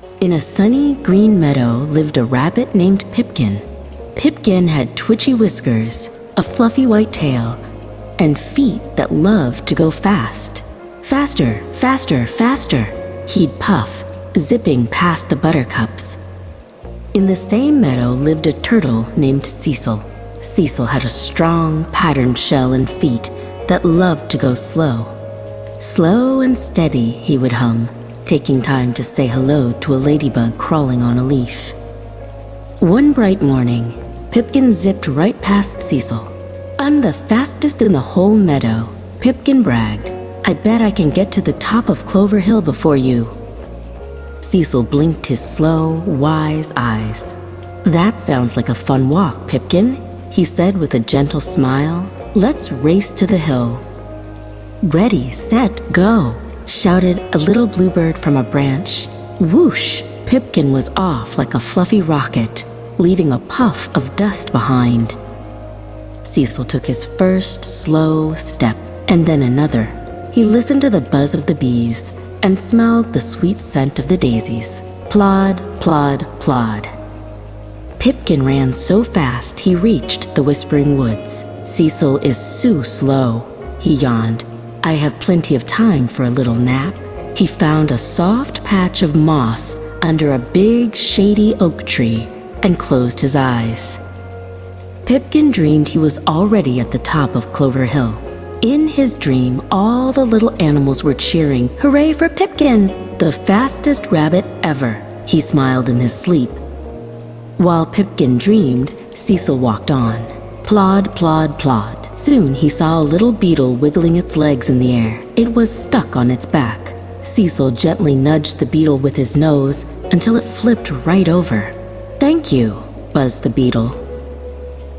In a sunny green meadow lived a rabbit named Pipkin. Pipkin had twitchy whiskers, a fluffy white tail, and feet that loved to go fast. Faster, faster, faster, he'd puff, zipping past the buttercups. In the same meadow lived a turtle named Cecil. Cecil had a strong, patterned shell and feet that loved to go slow. Slow and steady, he would hum, taking time to say hello to a ladybug crawling on a leaf. One bright morning, Pipkin zipped right past Cecil. "I'm the fastest in the whole meadow," Pipkin bragged. "I bet I can get to the top of Clover Hill before you." Cecil blinked his slow, wise eyes. "That sounds like a fun walk, Pipkin," he said with a gentle smile. "Let's race to the hill." "Ready, set, go," shouted a little bluebird from a branch. Whoosh! Pipkin was off like a fluffy rocket, leaving a puff of dust behind. Cecil took his first slow step, and then another. He listened to the buzz of the bees and smelled the sweet scent of the daisies. Plod, plod, plod. Pipkin ran so fast he reached the Whispering Woods. "Cecil is so slow," he yawned. "I have plenty of time for a little nap." He found a soft patch of moss under a big, shady oak tree and closed his eyes. Pipkin dreamed he was already at the top of Clover Hill. In his dream, all the little animals were cheering, "Hooray for Pipkin, the fastest rabbit ever!" He smiled in his sleep. While Pipkin dreamed, Cecil walked on. Plod, plod, plod. Soon he saw a little beetle wiggling its legs in the air. It was stuck on its back. Cecil gently nudged the beetle with his nose until it flipped right over. "Thank you," buzzed the beetle.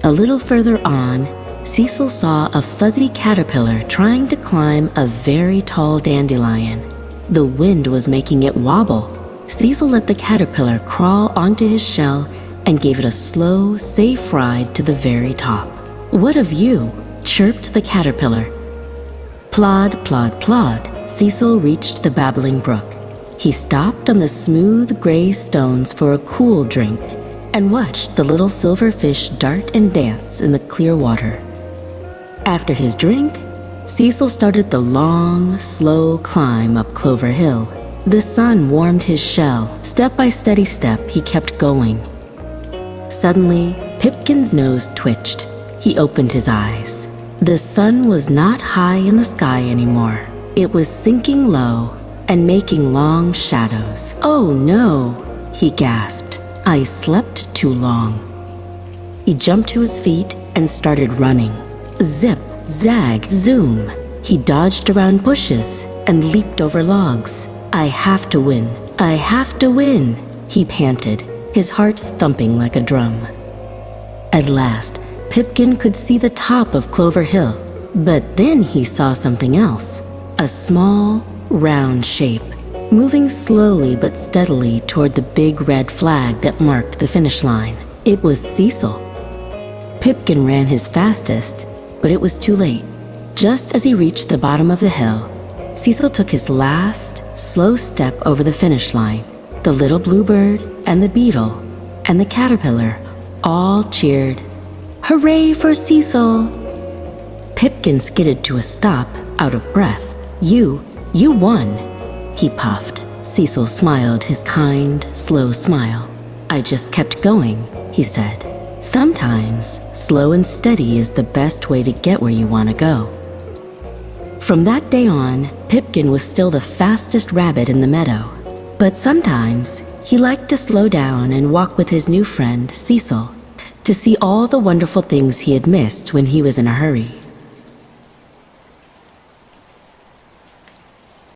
A little further on, Cecil saw a fuzzy caterpillar trying to climb a very tall dandelion. The wind was making it wobble. Cecil let the caterpillar crawl onto his shell and gave it a slow, safe ride to the very top. "What of you?" chirped the caterpillar. Plod, plod, plod, Cecil reached the babbling brook. He stopped on the smooth gray stones for a cool drink and watched the little silver fish dart and dance in the clear water. After his drink, Cecil started the long, slow climb up Clover Hill. The sun warmed his shell. Step by steady step, he kept going. Suddenly, Pipkin's nose twitched. He opened his eyes. The sun was not high in the sky anymore. It was sinking low and making long shadows. "Oh no," he gasped. "I slept too long." He jumped to his feet and started running. Zip, zag, zoom. He dodged around bushes and leaped over logs. "I have to win. I have to win," he panted, his heart thumping like a drum. At last, Pipkin could see the top of Clover Hill, but then he saw something else. A small, round shape, moving slowly but steadily toward the big red flag that marked the finish line. It was Cecil. Pipkin ran his fastest, but it was too late. Just as he reached the bottom of the hill, Cecil took his last, slow step over the finish line. The little bluebird and the beetle and the caterpillar all cheered, "Hooray for Cecil!" Pipkin skidded to a stop, out of breath. You won," he puffed. Cecil smiled his kind, slow smile. "I just kept going," he said. "Sometimes, slow and steady is the best way to get where you want to go." From that day on, Pipkin was still the fastest rabbit in the meadow. But sometimes, he liked to slow down and walk with his new friend, Cecil, to see all the wonderful things he had missed when he was in a hurry.